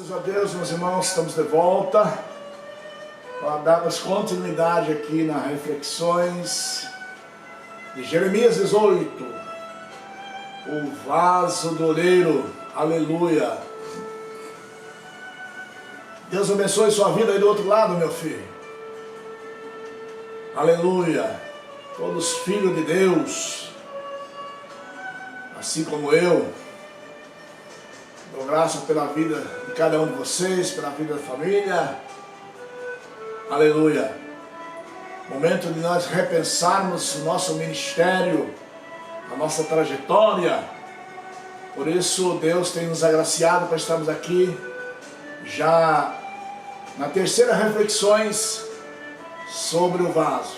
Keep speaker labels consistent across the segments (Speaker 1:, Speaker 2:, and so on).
Speaker 1: Graças a Deus, meus irmãos, estamos de volta para darmos continuidade aqui nas reflexões de Jeremias 18, o vaso do oleiro, aleluia. Deus abençoe sua vida aí do outro lado, meu filho, aleluia. Todos filhos de Deus, assim como eu, dou graças pela vida de cada um de vocês, pela vida da família, aleluia. Momento de nós repensarmos o nosso ministério, a nossa trajetória. Por isso Deus tem nos agraciado para estarmos aqui já na terceira reflexões sobre o vaso.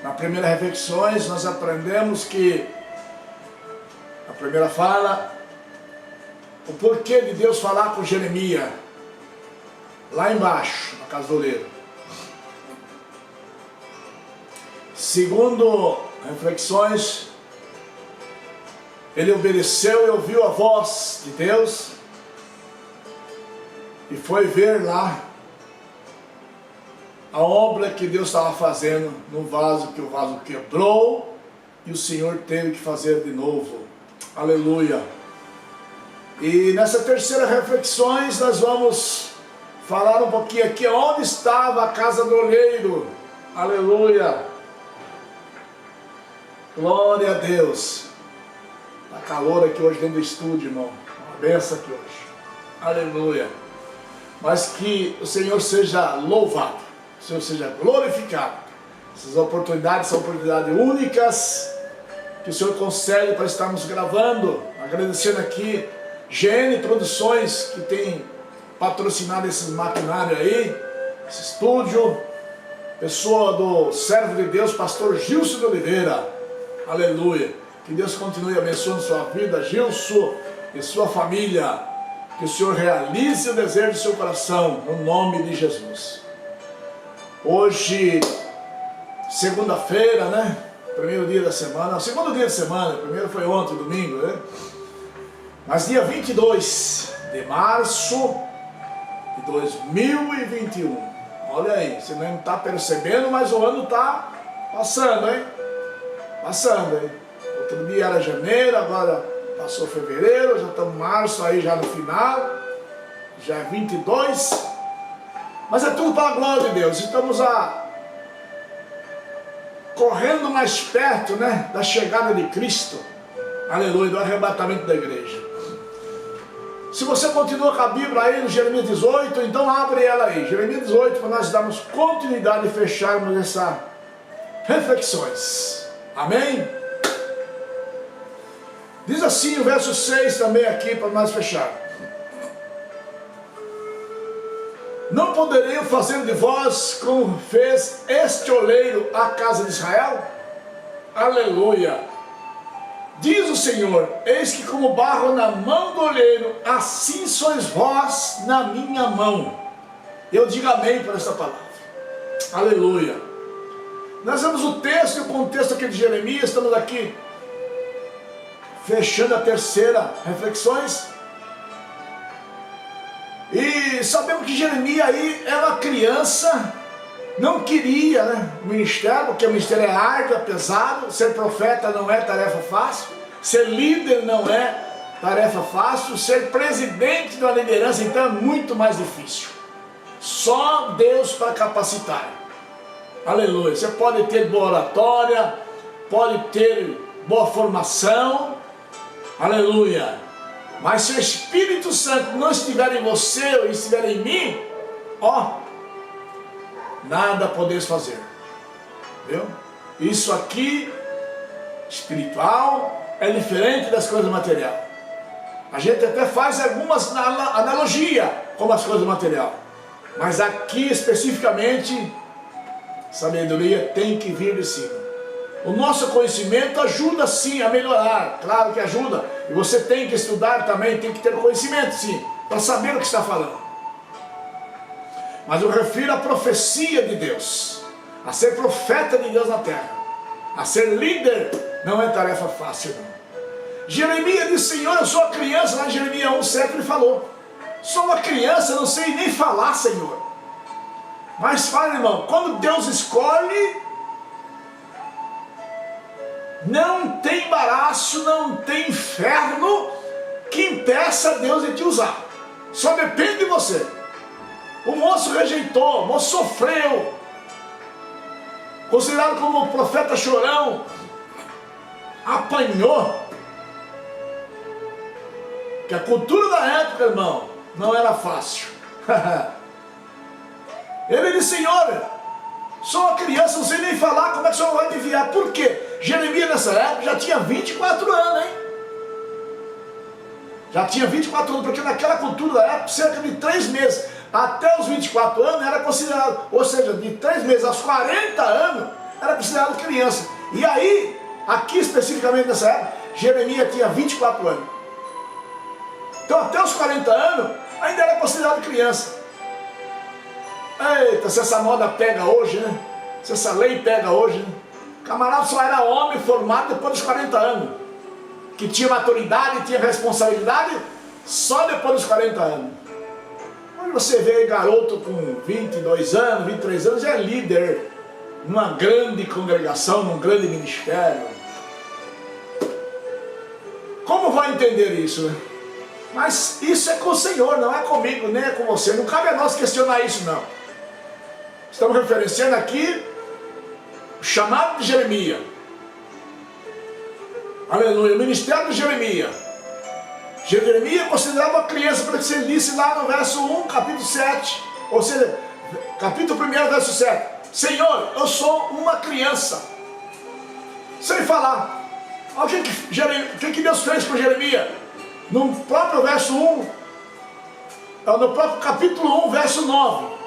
Speaker 1: Na primeira reflexões nós aprendemos que a primeira fala, o porquê de Deus falar com Jeremias lá embaixo, na casa do oleiro. Segundo reflexões, ele obedeceu e ouviu a voz de Deus e foi ver lá a obra que Deus estava fazendo no vaso, que o vaso quebrou e o Senhor teve que fazer de novo. Aleluia. E nessa terceira reflexões nós vamos falar um pouquinho aqui onde estava a casa do oleiro. Aleluia. Glória a Deus. Está calor aqui hoje dentro do estúdio, irmão. Uma benção aqui hoje. Aleluia. Mas que o Senhor seja louvado, o Senhor seja glorificado. Essas oportunidades são oportunidades únicas que o Senhor concede para estarmos gravando. Agradecendo aqui GN Produções, que tem patrocinado esses maquinários aí, esse estúdio. Pessoa do servo de Deus, pastor Gilson de Oliveira. Aleluia. Que Deus continue abençoando sua vida, Gilson, e sua família. Que o Senhor realize o desejo do seu coração, no nome de Jesus. Hoje, segunda-feira, né? Primeiro dia da semana, o segundo dia da semana, o primeiro foi ontem, domingo, né? Mas dia 22 de março de 2021. Olha aí, você não está percebendo, mas o ano está passando, hein? Passando, hein? Outro dia era janeiro, agora passou fevereiro, já estamos em março, aí já no final, já é 22. Mas é tudo para a glória de Deus. Estamos correndo mais perto, né, da chegada de Cristo. Aleluia, do arrebatamento da igreja. Se você continua com a Bíblia aí no Jeremias 18, então abre ela aí. Jeremias 18, para nós darmos continuidade e fecharmos essas reflexões. Amém? Diz assim o verso 6 também aqui para nós fechar. Não poderei fazer de vós como fez este oleiro à casa de Israel? Aleluia! Diz o Senhor, eis que como barro na mão do oleiro, assim sois vós na minha mão. Eu digo amém por esta palavra. Aleluia! Nós vemos o texto e o contexto aqui de Jeremias, estamos aqui fechando a terceira reflexões. E sabemos que Jeremias aí era uma criança, não queria, né, o ministério, porque o ministério é árduo, é pesado, ser profeta não é tarefa fácil, ser líder não é tarefa fácil, ser presidente de uma liderança então é muito mais difícil. Só Deus para capacitar. Aleluia. Você pode ter boa oratória, pode ter boa formação, aleluia. Mas se o Espírito Santo não estiver em você ou estiver em mim, ó, nada podeis fazer. Viu? Isso aqui, espiritual, é diferente das coisas materiais. A gente até faz algumas analogias com as coisas materiais. Mas aqui especificamente, sabedoria tem que vir de cima. O nosso conhecimento ajuda sim a melhorar, claro que ajuda. E você tem que estudar também, tem que ter conhecimento sim, para saber o que está falando. Mas eu refiro à profecia de Deus, a ser profeta de Deus na terra, a ser líder, não é tarefa fácil não. Jeremias disse, Senhor, eu sou a criança, lá em Jeremias 1,7 ele falou. Sou uma criança, não sei nem falar, Senhor. Mas fala, irmão, quando Deus escolhe, não tem embaraço, não tem inferno que impeça Deus de te usar. Só depende de você. O moço rejeitou, o moço sofreu, considerado como profeta chorão, apanhou. Que a cultura da época, irmão, não era fácil. Ele disse, Senhor, sou uma criança, não sei nem falar, como é que o Senhor vai me enviar? Por quê? Jeremias nessa época já tinha 24 anos, hein? Já tinha 24 anos, porque naquela cultura da época, cerca de 3 meses até os 24 anos era considerado, ou seja, de 3 meses aos 40 anos, era considerado criança. E aí, aqui especificamente nessa época, Jeremias tinha 24 anos. Então até os 40 anos, ainda era considerado criança. Eita, se essa moda pega hoje, né? Se essa lei pega hoje, né? O camarada só era homem formado depois dos 40 anos. Que tinha maturidade, tinha responsabilidade, só depois dos 40 anos. Quando você vê garoto com 22 anos, 23 anos, é líder numa grande congregação, num grande ministério. Como vai entender isso, né? Mas isso é com o Senhor, não é comigo, nem é com você. Não cabe a nós questionar isso, não. Estamos referenciando aqui o chamado de Jeremias. Aleluia, o ministério de Jeremias. Jeremias considerava uma criança, para que você disse lá no verso 1, capítulo 7. Ou seja, capítulo 1, verso 7. Senhor, eu sou uma criança. Sem falar. Olha o que Deus fez com Jeremias. No próprio verso 1, no próprio capítulo 1, verso 9.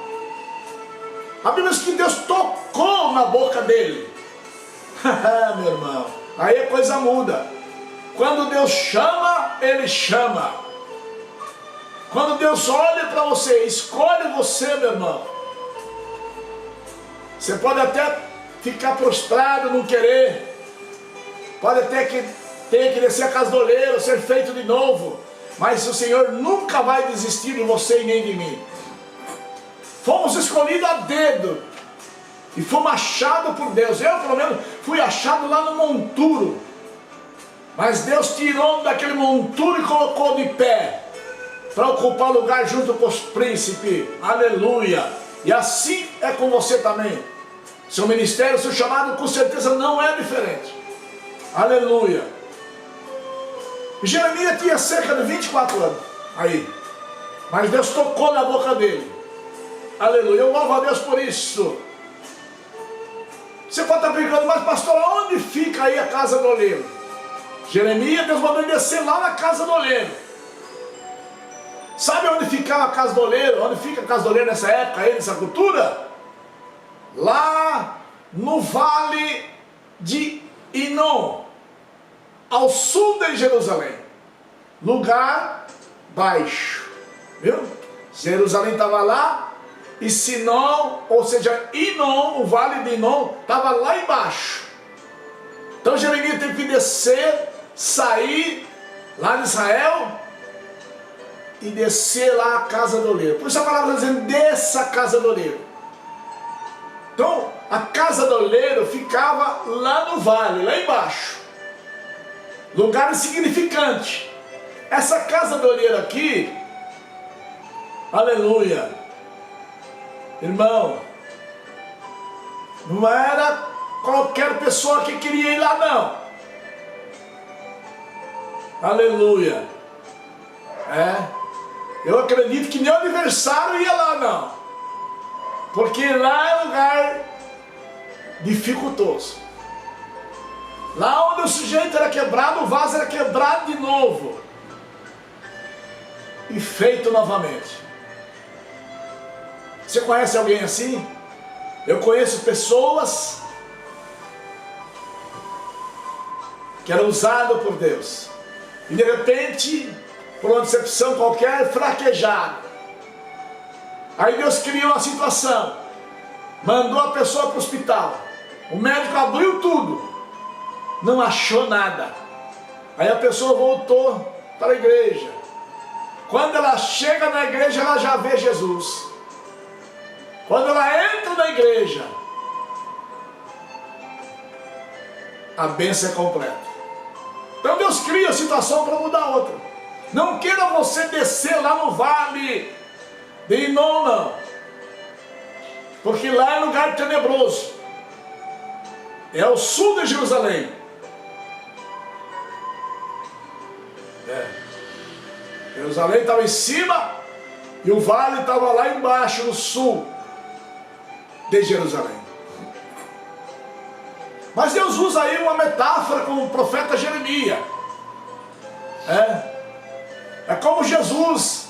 Speaker 1: A Bíblia diz que Deus tocou na boca dele. Meu irmão, aí a coisa muda. Quando Deus chama, Ele chama. Quando Deus olha para você, escolhe você, meu irmão. Você pode até ficar prostrado, não querer. Pode até ter que descer a casa do oleiro, ser feito de novo. Mas o Senhor nunca vai desistir de você e nem de mim. Fomos escolhidos a dedo. E fomos achados por Deus. Eu, pelo menos, fui achado lá no monturo. Mas Deus tirou daquele monturo e colocou de pé. Para ocupar lugar junto com os príncipes. Aleluia. E assim é com você também. Seu ministério, seu chamado, com certeza não é diferente. Aleluia. Jeremias tinha cerca de 24 anos. Aí. Mas Deus tocou na boca dele. Aleluia. Eu louvo a Deus por isso. Você pode estar perguntando, mas pastor, onde fica aí a casa do oleiro? Jeremias, Deus mandou ele descer lá na casa do oleiro. Sabe onde ficava a casa do oleiro? Onde fica a casa do oleiro nessa época aí, nessa cultura? Lá no vale de Inom, ao sul de Jerusalém. Lugar baixo. Viu? Jerusalém estava lá. E Sinom, ou seja, Inom, o vale de Inom, estava lá embaixo. Então Jeremias teve que descer, sair lá de Israel e descer lá a casa do oleiro. Por isso a palavra está dizendo, desça a casa do oleiro. Então, a casa do oleiro ficava lá no vale, lá embaixo. Lugar insignificante. Essa casa do oleiro aqui, aleluia, irmão, não era qualquer pessoa que queria ir lá, não. Aleluia. Eu acredito que nem o adversário ia lá, não. Porque lá é lugar dificultoso. Lá onde o sujeito era quebrado, o vaso era quebrado de novo. E feito novamente. Você conhece alguém assim? Eu conheço pessoas que eram usadas por Deus. E de repente, por uma decepção qualquer, fraquejaram. Aí Deus criou uma situação. Mandou a pessoa para o hospital. O médico abriu tudo. Não achou nada. Aí a pessoa voltou para a igreja. quando ela chega na igreja, ela já vê Jesus. Quando ela entra na igreja, a bênção é completa. Então Deus cria a situação para mudar a outra. Não queira você descer lá no vale de Inom, não. Porque lá é lugar tenebroso. É o sul de Jerusalém. Jerusalém estava em cima e o vale estava lá embaixo, no sul de Jerusalém. Mas Deus usa aí uma metáfora com o profeta Jeremias. É como Jesus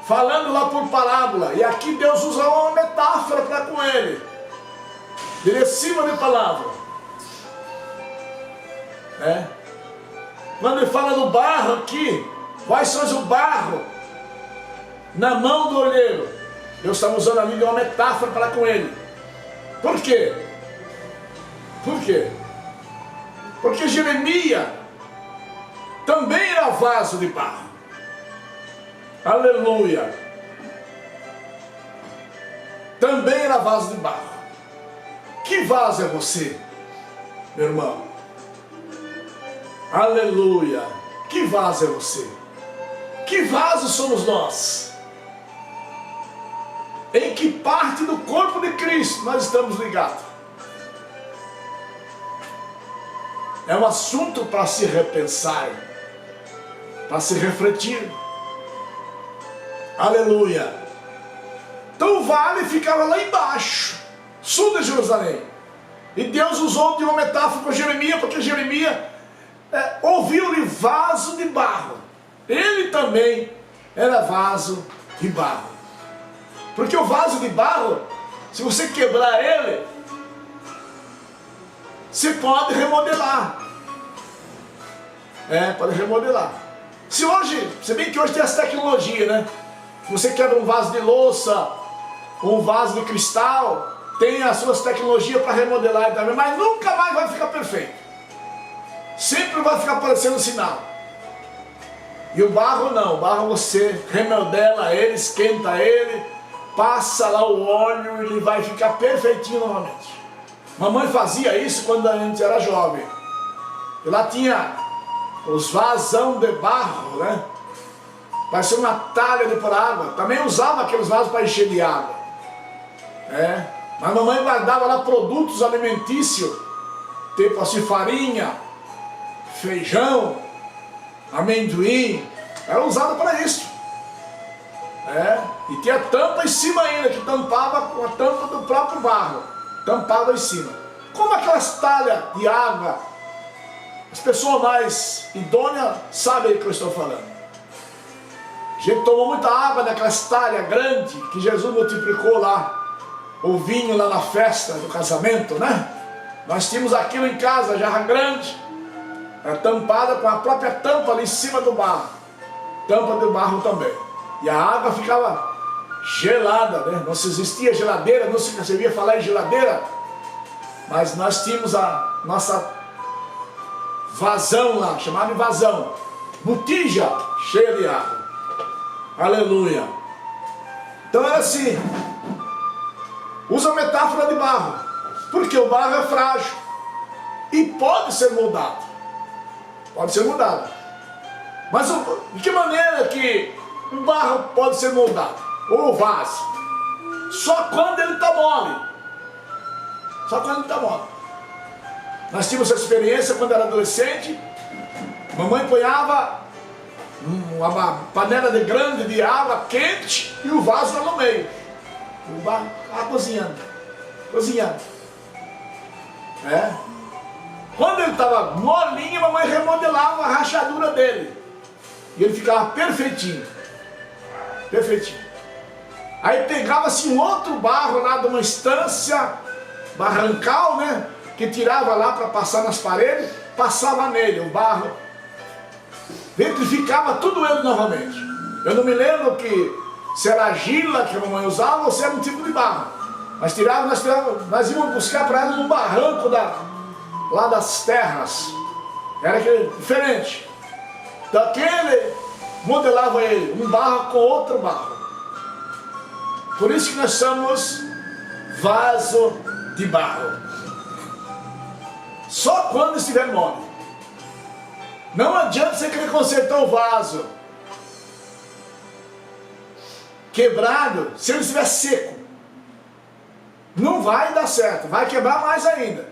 Speaker 1: falando lá por parábola. E aqui Deus usa uma metáfora para com ele. De cima de palavra. Quando ele fala do barro aqui, quais são o barro na mão do olheiro? Deus está usando ali uma metáfora para com ele. Por quê? Por quê? Porque Jeremias também era vaso de barro. Aleluia! Também era vaso de barro. Que vaso é você, meu irmão? Aleluia! Que vaso é você? Que vaso somos nós? Em que parte do corpo de Cristo nós estamos ligados? É um assunto para se repensar, para se refletir. Aleluia! Então o vale ficava lá embaixo, sul de Jerusalém. E Deus usou de uma metáfora com Jeremias, porque Jeremias ouviu-lhe vaso de barro. Ele também era vaso de barro. Porque o vaso de barro, se você quebrar ele, você pode remodelar. Pode remodelar. Se bem que hoje tem essa tecnologia, né? Se você quebra um vaso de louça, um vaso de cristal, tem as suas tecnologias para remodelar também, mas nunca mais vai ficar perfeito. Sempre vai ficar parecendo um sinal. E o barro não, o barro você remodela ele, esquenta ele, passa lá o óleo e ele vai ficar perfeitinho novamente. Mamãe fazia isso quando a gente era jovem. E lá tinha os vasão de barro, né? Parecia uma talha de pôr água. Também usava aqueles vasos para encher de água. Mas mamãe guardava lá produtos alimentícios, tipo assim, farinha, feijão, amendoim. Era usado para isso. E tinha tampa em cima ainda, que tampava com a tampa do próprio barro. Tampava em cima. Como aquelas talhas de água, as pessoas mais idôneas sabem o que eu estou falando. A gente tomou muita água daquelas talhas grandes que Jesus multiplicou lá, o vinho lá na festa do casamento, né? Nós tínhamos aquilo em casa, jarra grande, tampada com a própria tampa ali em cima do barro. Tampa do barro também. E a água ficava gelada, né? Não se existia geladeira, não se conseguia falar em geladeira, mas nós tínhamos a nossa vazão lá, chamada de vazão, botija cheia de água. Aleluia! Então era assim, usa a metáfora de barro, porque o barro é frágil e pode ser moldado. Pode ser moldado. Mas de que maneira que o barro pode ser moldado? Ou o vaso? Só quando ele está mole. Só quando ele está mole. Nós tínhamos essa experiência quando era adolescente. Mamãe ponhava uma panela grande de água quente e o vaso lá no meio. O barro cozinhando. Cozinhando. Quando ele estava molinho, a mamãe remodelava a rachadura dele. E ele ficava perfeitinho. Perfeitinho. Aí pegava-se um outro barro lá de uma estância barrancal, né? Que tirava lá para passar nas paredes, passava nele o barro. Vitrificava tudo ele novamente. Eu não me lembro se era argila que a mamãe usava ou se era um tipo de barro. Mas nós íamos buscar para ela num barranco lá das terras. Era diferente. modelava ele, um barro com outro barro. Por isso que nós somos vaso de barro. Só quando estiver mole. Não adianta você querer consertar o vaso quebrado se ele estiver seco. Não vai dar certo, vai quebrar mais ainda.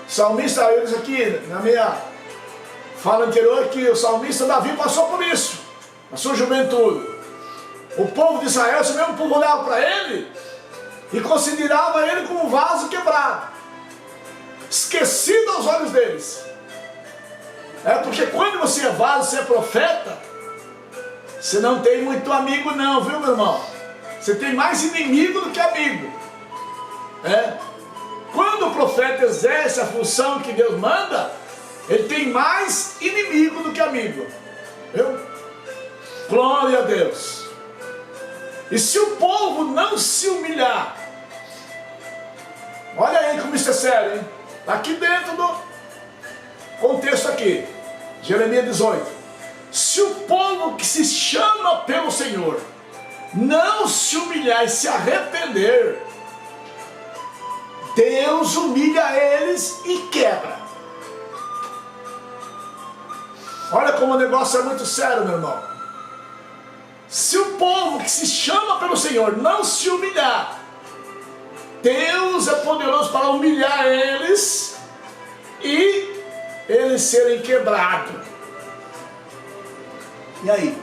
Speaker 1: O salmista, eu disse aqui na minha fala anterior que o salmista Davi passou por isso, na sua juventude. O povo de Israel, esse mesmo povo olhava para ele e considerava ele como um vaso quebrado, esquecido aos olhos deles. Porque quando você é vaso, você é profeta, você não tem muito amigo não, viu, meu irmão? Você tem mais inimigo do que amigo. Quando o profeta exerce a função que Deus manda, ele tem mais inimigo do que amigo. Viu? Glória a Deus. E se o povo não se humilhar, olha aí como isso é sério, hein? Está aqui dentro do contexto aqui, Jeremias 18. Se o povo que se chama pelo Senhor não se humilhar e se arrepender, Deus humilha eles e quebra. Olha como o negócio é muito sério, meu irmão. Se o povo que se chama pelo Senhor não se humilhar, Deus é poderoso para humilhar eles e eles serem quebrados. E aí?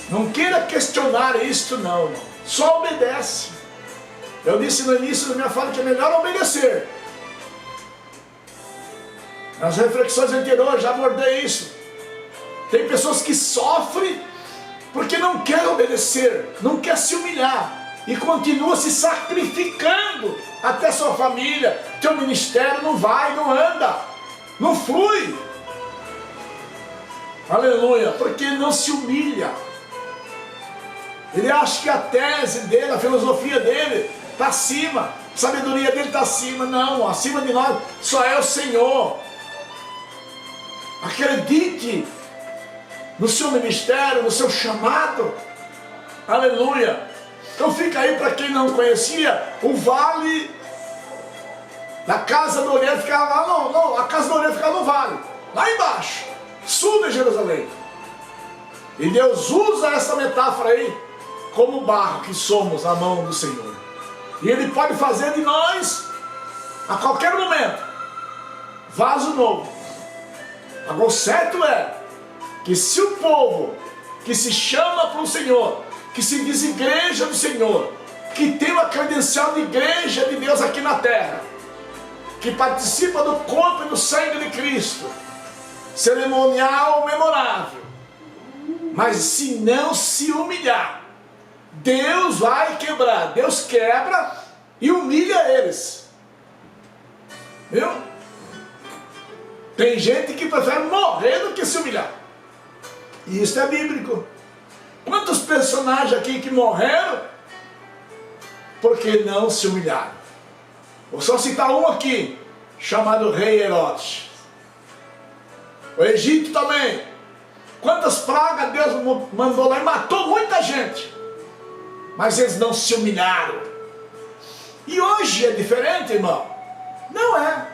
Speaker 1: Não queira questionar isto não, irmão. Só obedece. Eu disse no início da minha fala que é melhor obedecer. Nas reflexões anteriores já abordei isso. Tem pessoas que sofrem porque não querem obedecer, não quer se humilhar e continua se sacrificando até sua família, teu ministério não vai, não anda, não flui. Aleluia, porque não se humilha. Ele acha que a tese dele, a filosofia dele está acima, a sabedoria dele está acima. Não, acima de nós só é o Senhor. Acredite no seu ministério, no seu chamado. Aleluia. Então fica aí para quem não conhecia, o vale da casa do olheiro ficava lá, não, a casa do olheiro ficava no vale, lá embaixo, sul de Jerusalém. E Deus usa essa metáfora aí como barro que somos na mão do Senhor. E Ele pode fazer de nós, a qualquer momento, vaso novo. Agora o certo é que se o povo que se chama para o Senhor, que se diz igreja do Senhor, que tem uma credencial de igreja de Deus aqui na terra, que participa do corpo e do sangue de Cristo, cerimonial memorável, mas se não se humilhar, Deus vai quebrar. Deus quebra e humilha eles. Viu? Tem gente que prefere morrer do que se humilhar. E isso é bíblico. Quantos personagens aqui que morreram porque não se humilharam? Vou só citar um aqui, chamado Rei Herodes. O Egito também. Quantas pragas Deus mandou lá e matou muita gente. Mas eles não se humilharam. E hoje é diferente, irmão? Não é.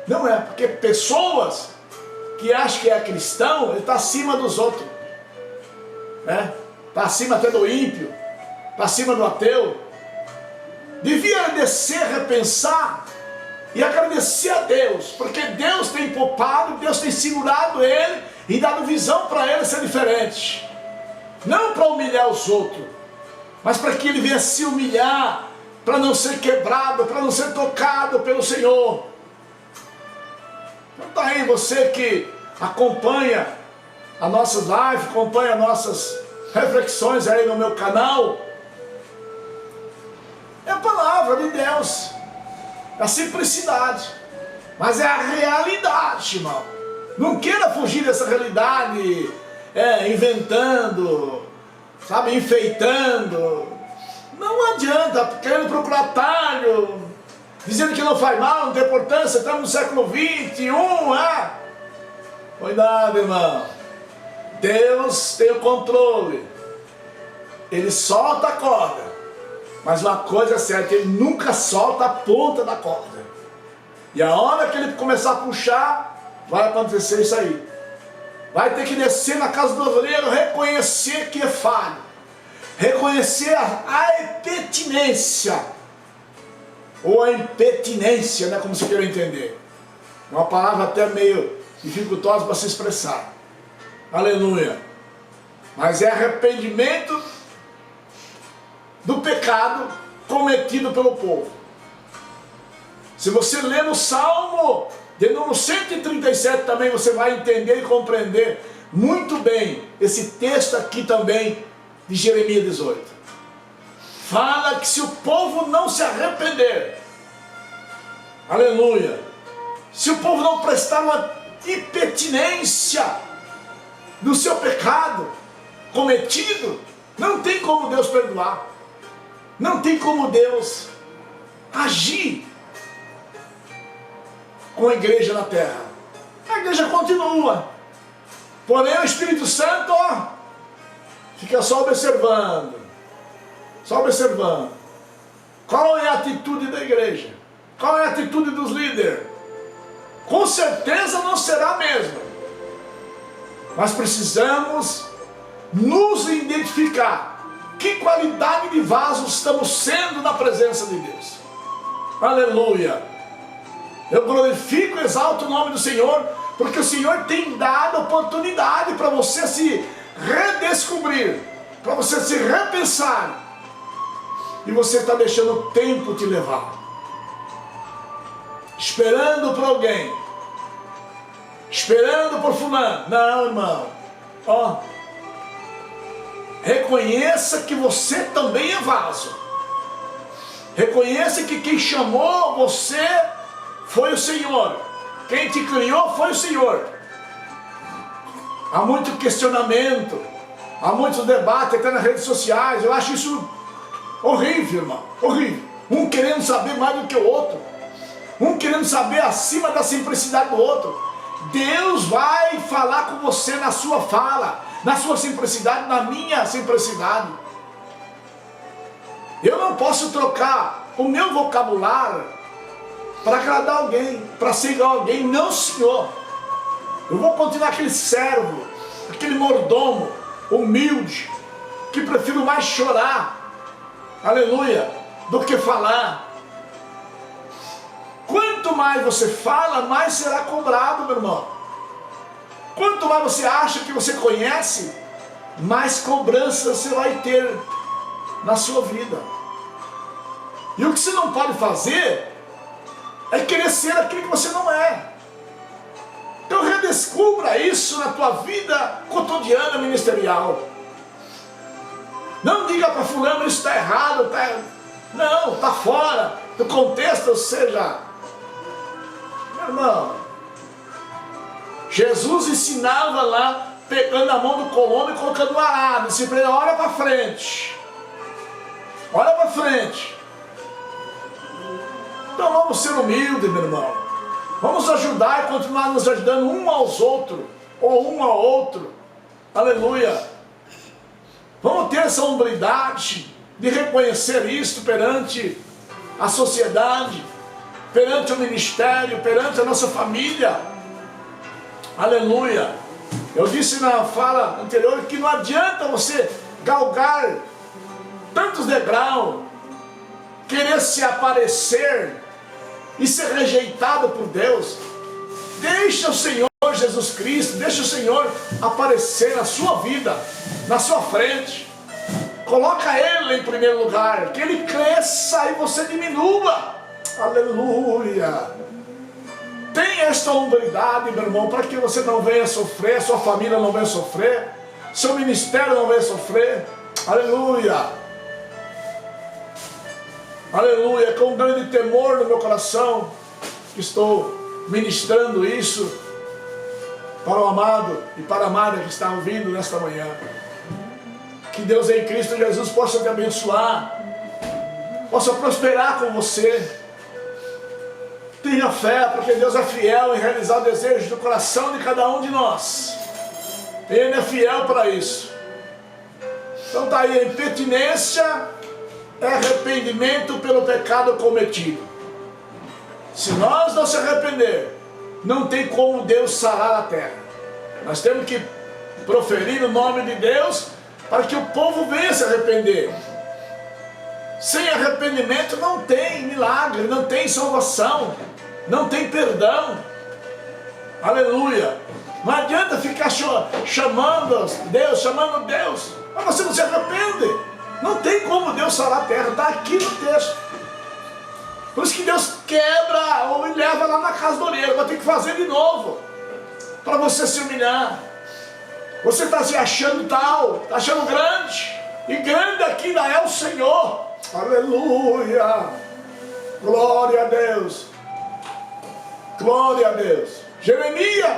Speaker 1: Não é, porque pessoas que acham que é cristão, ele está acima dos outros. Está acima até do ímpio, está acima do ateu. Devia descer, repensar e agradecer a Deus, porque Deus tem poupado, Deus tem segurado ele e dado visão para ele ser diferente. Não para humilhar os outros, mas para que ele venha se humilhar, para não ser quebrado, para não ser tocado pelo Senhor. Então tá aí, você que acompanha as nossas lives, acompanha as nossas reflexões aí no meu canal. É a palavra de Deus, é a simplicidade, mas é a realidade, irmão. Não queira fugir dessa realidade, inventando, sabe, enfeitando. Não adianta, querendo procurar atalho, dizendo que não faz mal, não tem importância, estamos no século 21, Cuidado, irmão. Deus tem o controle. Ele solta a corda. Mas uma coisa é certa, Ele nunca solta a ponta da corda. E a hora que Ele começar a puxar, vai acontecer isso aí. Vai ter que descer na casa do oleiro, reconhecer que é falho. Reconhecer a impertinência. Ou a impertinência, né, como você queira entender. É uma palavra até meio dificultosa para se expressar. Aleluia. Mas é arrependimento do pecado cometido pelo povo. Se você ler no Salmo de número 137 também, você vai entender e compreender muito bem esse texto aqui também de Jeremias 18. Fala que se o povo não se arrepender, aleluia, se o povo não prestar uma impertinência do seu pecado cometido, não tem como Deus perdoar, não tem como Deus agir com a igreja na terra. A igreja continua, porém o Espírito Santo fica só observando. Só observando. Qual é a atitude da igreja? Qual é a atitude dos líderes? Com certeza não será a mesma. Mas precisamos nos identificar. Que qualidade de vasos estamos sendo na presença de Deus. Aleluia. Eu glorifico e exalto o nome do Senhor, porque o Senhor tem dado oportunidade para você se redescobrir, para você se repensar. E você está deixando o tempo te levar. Esperando por alguém. Esperando por fulano. Não, irmão. Reconheça que você também é vaso. Reconheça que quem chamou você foi o Senhor. Quem te criou foi o Senhor. Há muito questionamento. Há muitos debates até nas redes sociais. Eu acho isso horrível, irmão, horrível. Um querendo saber mais do que o outro. Um querendo saber acima da simplicidade do outro. Deus vai falar com você na sua fala, na sua simplicidade, na minha simplicidade. Eu não posso trocar o meu vocabulário para agradar alguém, para ser igual a alguém. Não, Senhor. Eu vou continuar aquele servo, aquele mordomo, humilde, que prefiro mais chorar, aleluia, do que falar. Quanto mais você fala, mais será cobrado, meu irmão. Quanto mais você acha que você conhece, mais cobrança você vai ter na sua vida. E o que você não pode fazer é querer ser aquilo que você não é. Então redescubra isso na tua vida cotidiana ministerial. Não diga para fulano isso está errado, não, está fora do contexto, ou seja, meu irmão, Jesus ensinava lá, pegando a mão do colono e colocando no arado, disse para ele, olha para frente, olha para frente. Então vamos ser humildes, meu irmão, vamos ajudar e continuar nos ajudando um aos outros, ou um ao outro, aleluia. Vamos ter essa humildade de reconhecer isso perante a sociedade, perante o ministério, perante a nossa família. Aleluia. Eu disse na fala anterior que não adianta você galgar tantos degraus, querer se aparecer e ser rejeitado por Deus. Deixa o Senhor Jesus Cristo, deixa o Senhor aparecer na sua vida, na sua frente. Coloca Ele em primeiro lugar, que Ele cresça e você diminua. Aleluia. Tenha esta humildade, meu irmão, para que você não venha sofrer, sua família não venha sofrer, seu ministério não venha sofrer. Aleluia. Aleluia. Com um grande temor no meu coração, que estou ministrando isso para o amado e para a amada que está ouvindo nesta manhã. Que Deus em Cristo Jesus possa te abençoar, possa prosperar com você, Tenha fé, porque Deus é fiel em realizar o desejo do coração de cada um de nós. Ele é fiel para isso. Então está aí, a impertinência é arrependimento pelo pecado cometido. Se nós não se arrepender, não tem como Deus sarar a terra. Nós temos que proferir o nome de Deus para que o povo venha se arrepender. Sem arrependimento não tem milagre, não tem salvação, não tem perdão. Aleluia. Não adianta ficar chamando Deus, mas você não se arrepende. Não tem como Deus sarar a terra, está aqui no texto. Por isso que Deus quebra ou leva lá na casa do oleiro, vai ter que fazer de novo, para você se humilhar. Você está se achando tal, está achando grande, e grande aqui ainda é o Senhor. Aleluia, glória a Deus, glória a Deus. Jeremias,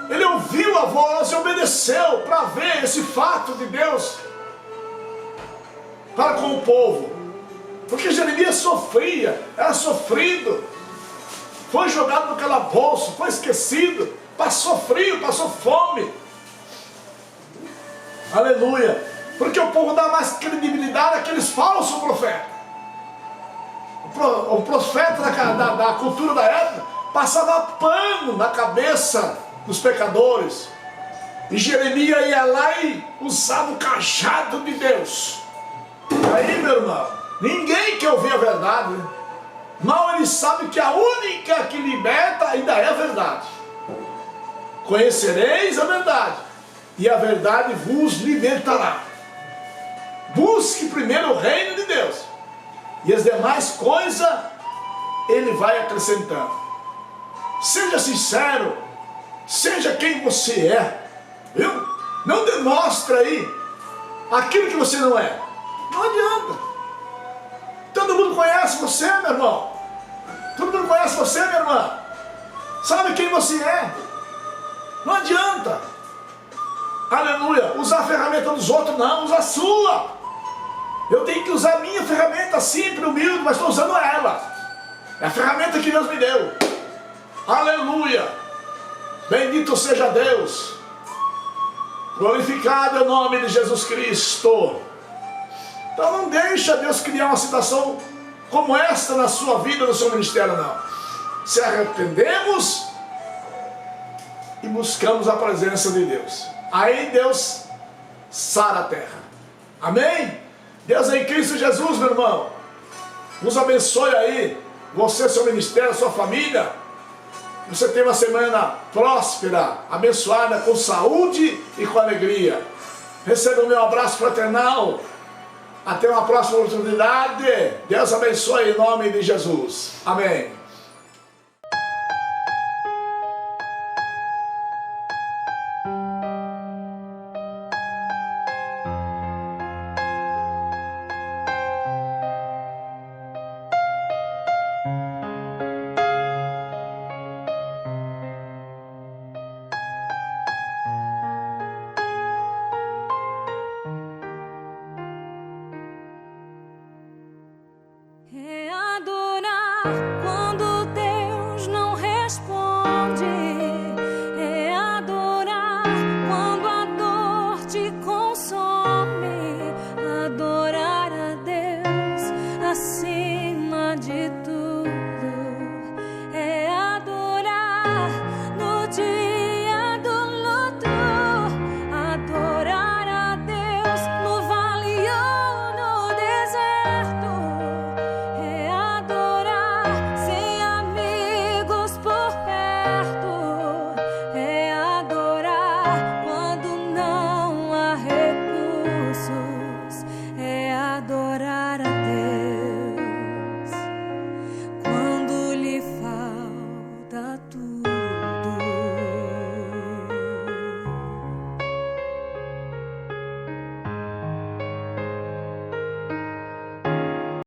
Speaker 1: ele ouviu a voz e obedeceu para ver esse fato de Deus para com o povo, porque Jeremias sofria, era sofrido, foi jogado no calabouço, foi esquecido, passou frio, passou fome. Aleluia, porque o povo dá mais credibilidade àqueles falsos profetas. O profeta da cultura da época passava pano na cabeça dos pecadores, e Jeremias ia lá e usava o cajado de Deus. Aí, meu irmão, ninguém quer ouvir a verdade, né? Mal ele sabe que a única que liberta ainda é a verdade. Conhecereis a verdade, e a verdade vos libertará. Busque primeiro o reino de Deus, e as demais coisas Ele vai acrescentando. Seja sincero, seja quem você é, viu? Não demonstre aí aquilo que você não é. Não adianta. Todo mundo conhece você, meu irmão. Todo mundo conhece você, minha irmã. Sabe quem você é. Não adianta. Aleluia. Usar a ferramenta dos outros, não. Usa a sua. Eu tenho que usar a minha ferramenta, sempre humilde, mas estou usando ela. É a ferramenta que Deus me deu. Aleluia. Bendito seja Deus. Glorificado é o nome de Jesus Cristo. Então não deixa Deus criar uma situação como esta na sua vida, no seu ministério, não. Se arrependemos e buscamos a presença de Deus, aí Deus sara a terra. Amém? Deus é em Cristo Jesus, meu irmão. Nos abençoe aí, você, seu ministério, sua família. Você tenha uma semana próspera, abençoada, com saúde e com alegria. Receba o meu abraço fraternal. Até uma próxima oportunidade. Deus abençoe em nome de Jesus. Amém.
Speaker 2: É adorar